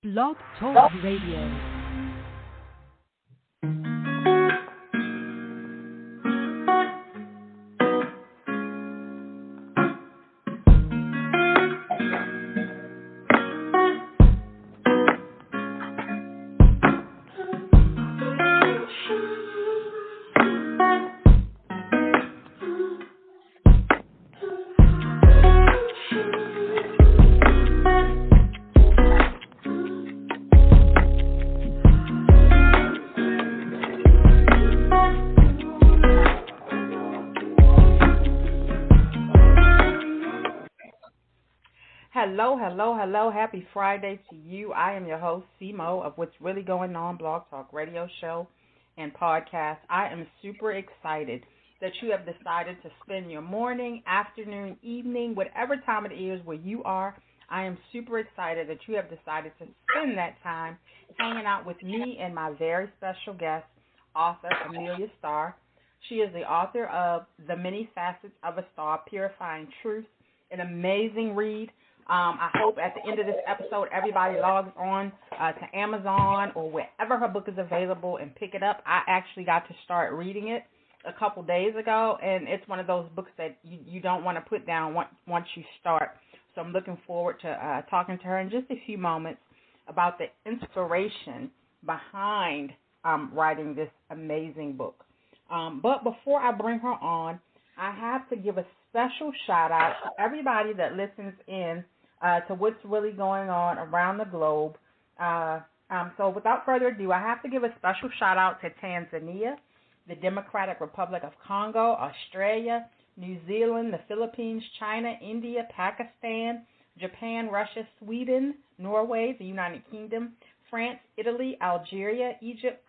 Blog Talk Radio. Hello. Happy Friday to you. I am your host, Simo, of What's Really Going On Blog Talk Radio Show and Podcast. I am super excited that you have decided to spend your morning, afternoon, evening, whatever time it is where you are. I am super excited that you have decided to spend that time hanging out with me and my very special guest, author Amelia Starr. She is the author of The Many Facets of a Starr, Purifying Truth, an amazing read. I hope at the end of this episode, everybody logs on to Amazon or wherever her book is available and pick it up. I actually got to start reading it a couple days ago, and it's one of those books that you don't want to put down once you start. So I'm looking forward to talking to her in just a few moments about the inspiration behind writing this amazing book. But before I bring her on, I have to give a special shout-out to everybody that listens in to what's really going on around the globe. So without further ado, I have to give a special shout-out to Tanzania, the Democratic Republic of Congo, Australia, New Zealand, the Philippines, China, India, Pakistan, Japan, Russia, Sweden, Norway, the United Kingdom, France, Italy, Algeria, Egypt,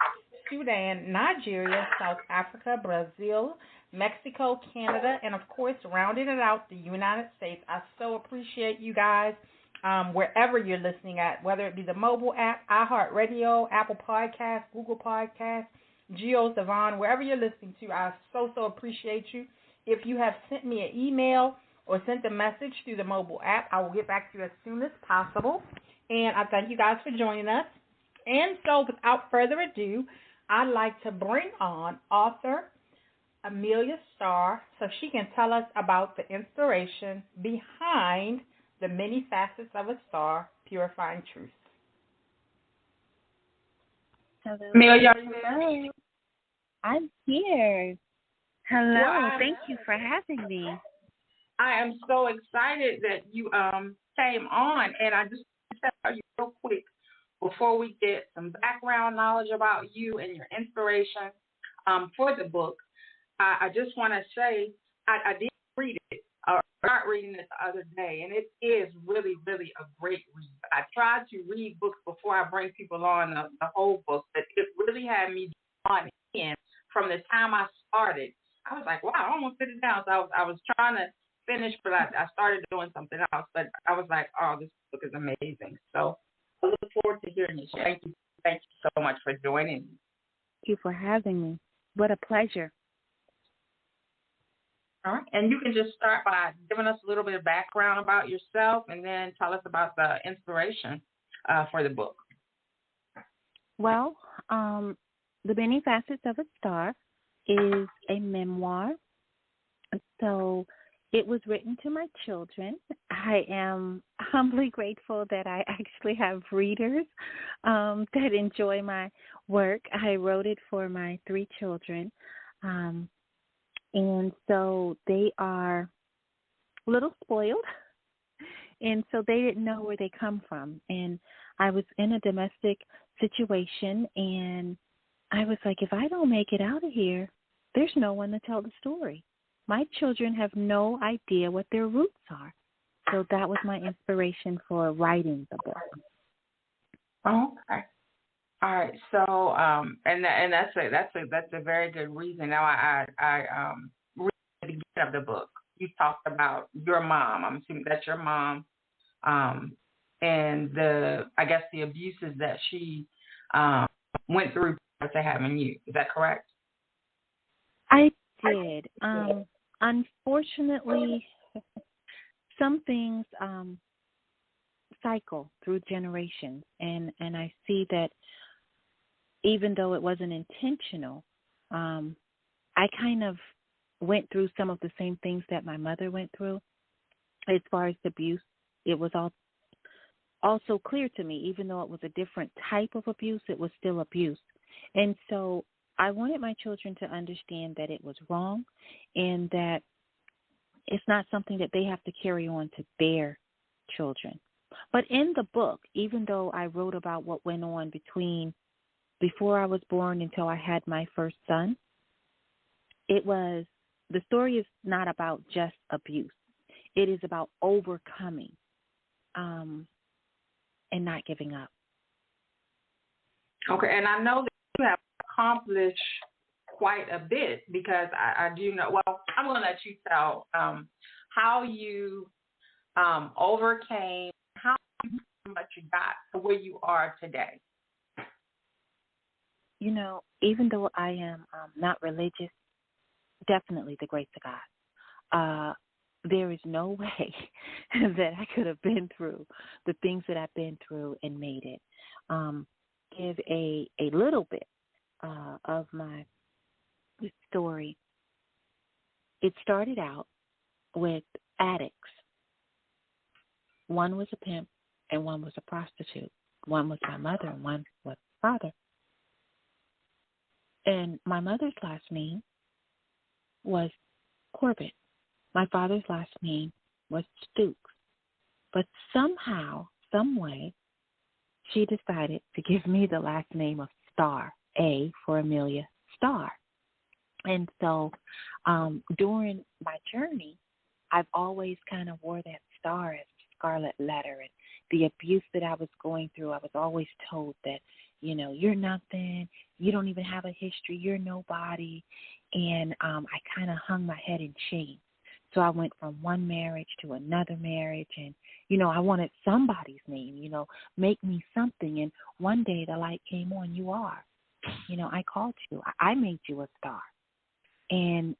Sudan, Nigeria, South Africa, Brazil, Mexico, Canada, and, of course, rounding it out, the United States. I so appreciate you guys wherever you're listening at, whether it be the mobile app, iHeartRadio, Apple Podcasts, Google Podcasts, GeoSavan, wherever you're listening to. I so appreciate you. If you have sent me an email or sent a message through the mobile app, I will get back to you as soon as possible. And I thank you guys for joining us. And so, without further ado, I'd like to bring on author Amelia Starr so she can tell us about the inspiration behind The Many Facets of a Starr, Purifying Truth. Hello. Amelia, are you there? Hello. I'm here. Hello. Well, Thank you for having me. I am so excited that you came on, and I just want to tell you real quick before we get some background knowledge about you and your inspiration for the book. I just want to say I did read it, or start reading it the other day, and it is really, really a great read. I tried to read books before I bring people on the whole book, but it really had me drawn in from the time I started. I was like, wow, I almost put it down. So I was trying to finish, but I started doing something else. But I was like, oh, this book is amazing. So I look forward to hearing it. Thank you so much for joining me. Thank you for having me. What a pleasure. All right, and you can just start by giving us a little bit of background about yourself and then tell us about the inspiration for the book. Well, The Many Facets of a Starr is a memoir. So it was written to my children. I am humbly grateful that I actually have readers that enjoy my work. I wrote it for my 3 children. And so they are a little spoiled, and so they didn't know where they come from. And I was in a domestic situation, and I was like, if I don't make it out of here, there's no one to tell the story. My children have no idea what their roots are. So that was my inspiration for writing the book. Okay. All right, so and that's a very good reason. Now I read the beginning of the book. You talked about your mom. I'm assuming that's your mom, and the abuses that she went through to having you. Is that correct? I did. Unfortunately, some things cycle through generations, and I see that even though it wasn't intentional, I kind of went through some of the same things that my mother went through as far as abuse. It was also clear to me, even though it was a different type of abuse, it was still abuse. And so I wanted my children to understand that it was wrong and that it's not something that they have to carry on to their children. But in the book, even though I wrote about what went on before I was born until I had my first son, the story is not about just abuse. It is about overcoming and not giving up. Okay, and I know that you have accomplished quite a bit because I do know. Well, I'm going to let you tell how you overcame, how much you got to where you are today. You know, even though I am not religious, definitely the grace of God. There is no way that I could have been through the things that I've been through and made it. Give a little bit of my story. It started out with addicts. One was a pimp and one was a prostitute. One was my mother and one was my father. And my mother's last name was Corbett. My father's last name was Stooks. But somehow, some way, she decided to give me the last name of Starr, A for Amelia, Starr. And so during my journey, I've always kind of wore that star as a scarlet letter. And the abuse that I was going through, I was always told that, you know, you're nothing, you don't even have a history, you're nobody. And I kind of hung my head in shame. So I went from one marriage to another marriage, and, you know, I wanted somebody's name, you know, make me something. And one day the light came on, you are. You know, I called you. I made you a star. And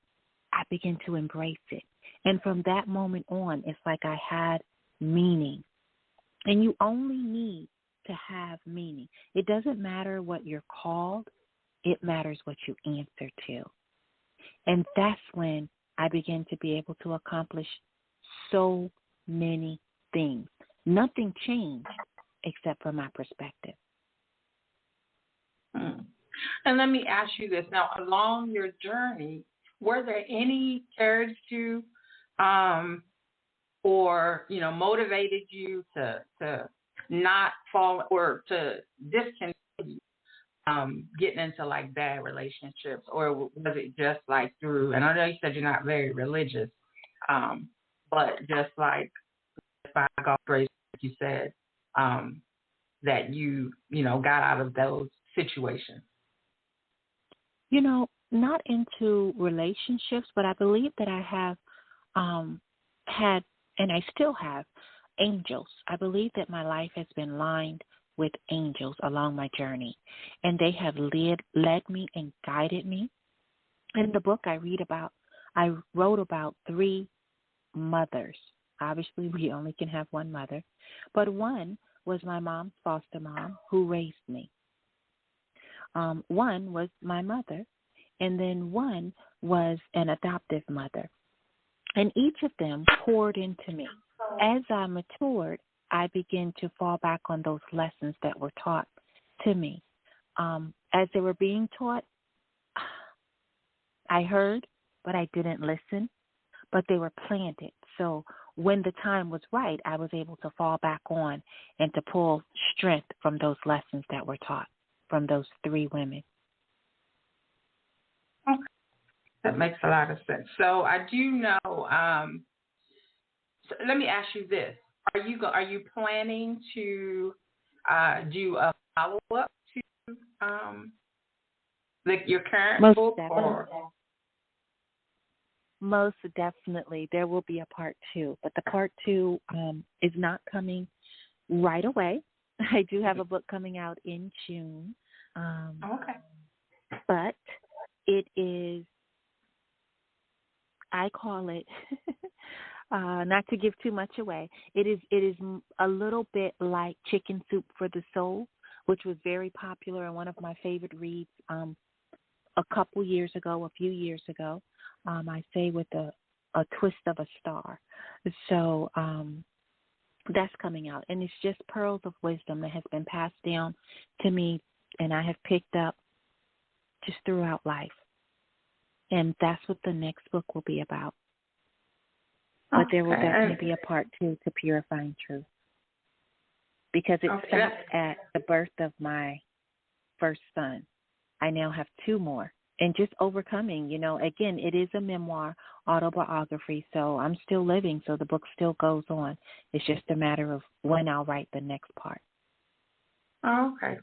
I began to embrace it. And from that moment on, it's like I had meaning. And you only need to have meaning. It doesn't matter what you're called. It matters what you answer to. And that's when I began to be able to accomplish so many things. Nothing changed except for my perspective. And let me ask you this. Now, along your journey, were there any urge to or, you know, motivated you to not fall or to discontinue getting into, like, bad relationships? Or was it just, like, through, and I know you said you're not very religious, but just, like, by God's grace, like you said, that you know, got out of those situations? You know, not into relationships, but I believe that I have had, and I still have, angels. I believe that my life has been lined with angels along my journey, and they have led me and guided me. In the book I wrote about 3 mothers. Obviously, we only can have one mother, but one was my mom's foster mom who raised me. One was my mother, and then one was an adoptive mother. And each of them poured into me. As I matured, I began to fall back on those lessons that were taught to me. As they were being taught, I heard, but I didn't listen, but they were planted. So when the time was right, I was able to fall back on and to pull strength from those lessons that were taught from those 3 women. Okay. That makes a lot of sense. So I do know, so let me ask you this. Are you planning to do a follow-up to your current Most book? definitely. Most definitely. There will be a part 2, but the part 2 is not coming right away. I do have a book coming out in June. Okay. But it is, I call it Not to give too much away. It is a little bit like Chicken Soup for the Soul, which was very popular and one of my favorite reads a few years ago. I say with a twist of a star. So that's coming out, and it's just pearls of wisdom that has been passed down to me, and I have picked up just throughout life. And that's what the next book will be about. But there will definitely be a part 2 to Purifying Truth, because it stopped at the birth of my first son. I now have 2 more. And just overcoming, again, it is a memoir, autobiography, so I'm still living, so the book still goes on. It's just a matter of when I'll write the next part. Oh, okay.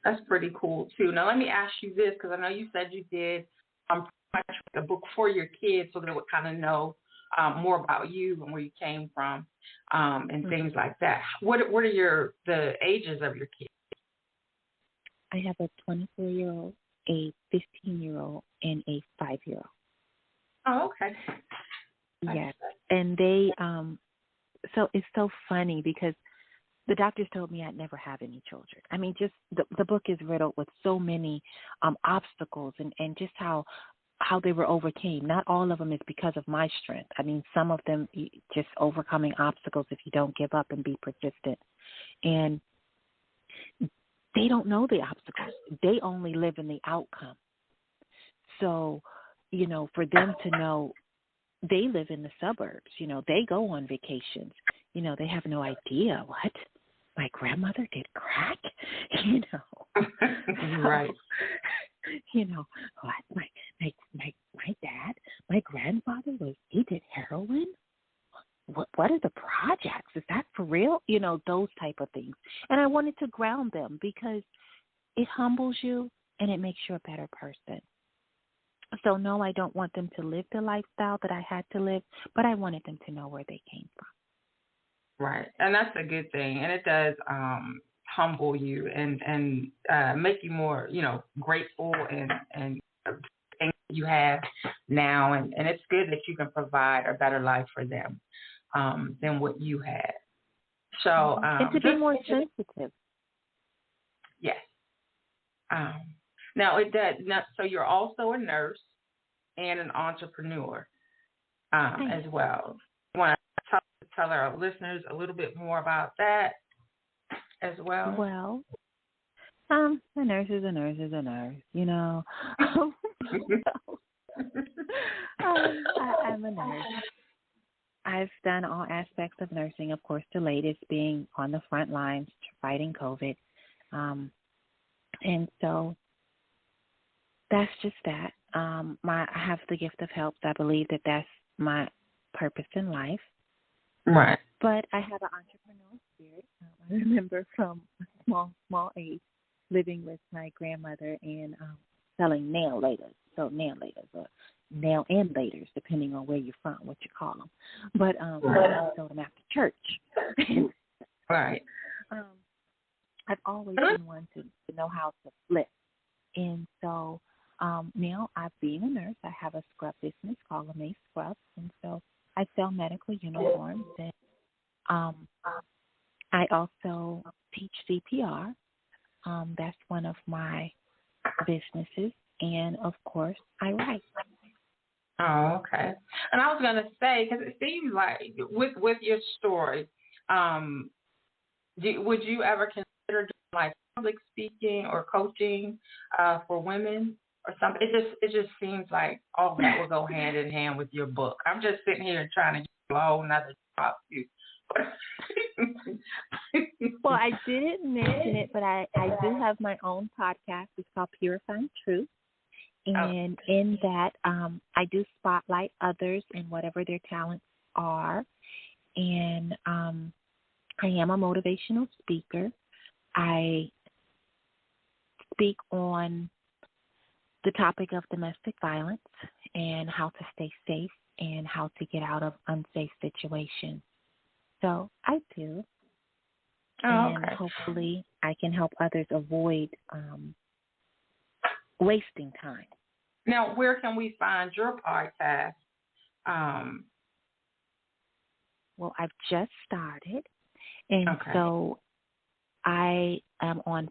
That's pretty cool, too. Now, let me ask you this, because I know you said you did pretty much a book for your kids so they would kind of know more about you and where you came from and things like that. What are the ages of your kids? I have a 24-year-old, a 15-year-old, and a 5-year-old. Oh, okay. Yes. And they, so it's so funny because the doctors told me I'd never have any children. I mean, just the book is riddled with so many obstacles and just how they were overcame. Not all of them is because of my strength. I mean, some of them just overcoming obstacles if you don't give up and be persistent. And they don't know the obstacles. They only live in the outcome. So, for them to know, they live in the suburbs. They go on vacations. They have no idea what my grandmother did crack. Right. What my dad, my grandfather he did heroin. What are the projects? Is that for real? Those type of things. And I wanted to ground them because it humbles you and it makes you a better person. So no, I don't want them to live the lifestyle that I had to live, but I wanted them to know where they came from. Right. And that's a good thing. And it does humble you and make you more, grateful and things you have now. And it's good that you can provide a better life for them than what you had. So and to be more sensitive. Yes. Now it does. So you're also a nurse and an entrepreneur as well. You want to tell our listeners a little bit more about that as well? Well, a nurse is a nurse is a nurse, I'm a nurse. I've done all aspects of nursing, of course, the latest being on the front lines fighting COVID. And so that's just that. I have the gift of help. I believe that that's my purpose in life. Right. But I have an entrepreneurial spirit. I remember from a small age living with my grandmother and selling nail laters. So nail laters or nail and laters, depending on where you're from, what you call them. But I sold them after church. Right. I've always been one to know how to flip. And so now, being a nurse, I have a scrub business called Amelia Scrubs. And so I sell medical uniforms. And I also teach CPR. That's one of my businesses. And, of course, I write. Oh, okay. And I was going to say, because it seems like with your story, would you ever consider doing like public speaking or coaching for women or something? It just seems like all that will go hand in hand with your book. I'm just sitting here trying to get you a whole nother job too. Well, I didn't mention it, but I do have my own podcast. It's called Purifying Truth. And in that, I do spotlight others and whatever their talents are. And I am a motivational speaker. I speak on the topic of domestic violence and how to stay safe and how to get out of unsafe situations. So I do. And hopefully I can help others avoid wasting time. Now, where can we find your podcast? Well, I've just started, and Okay. so I am on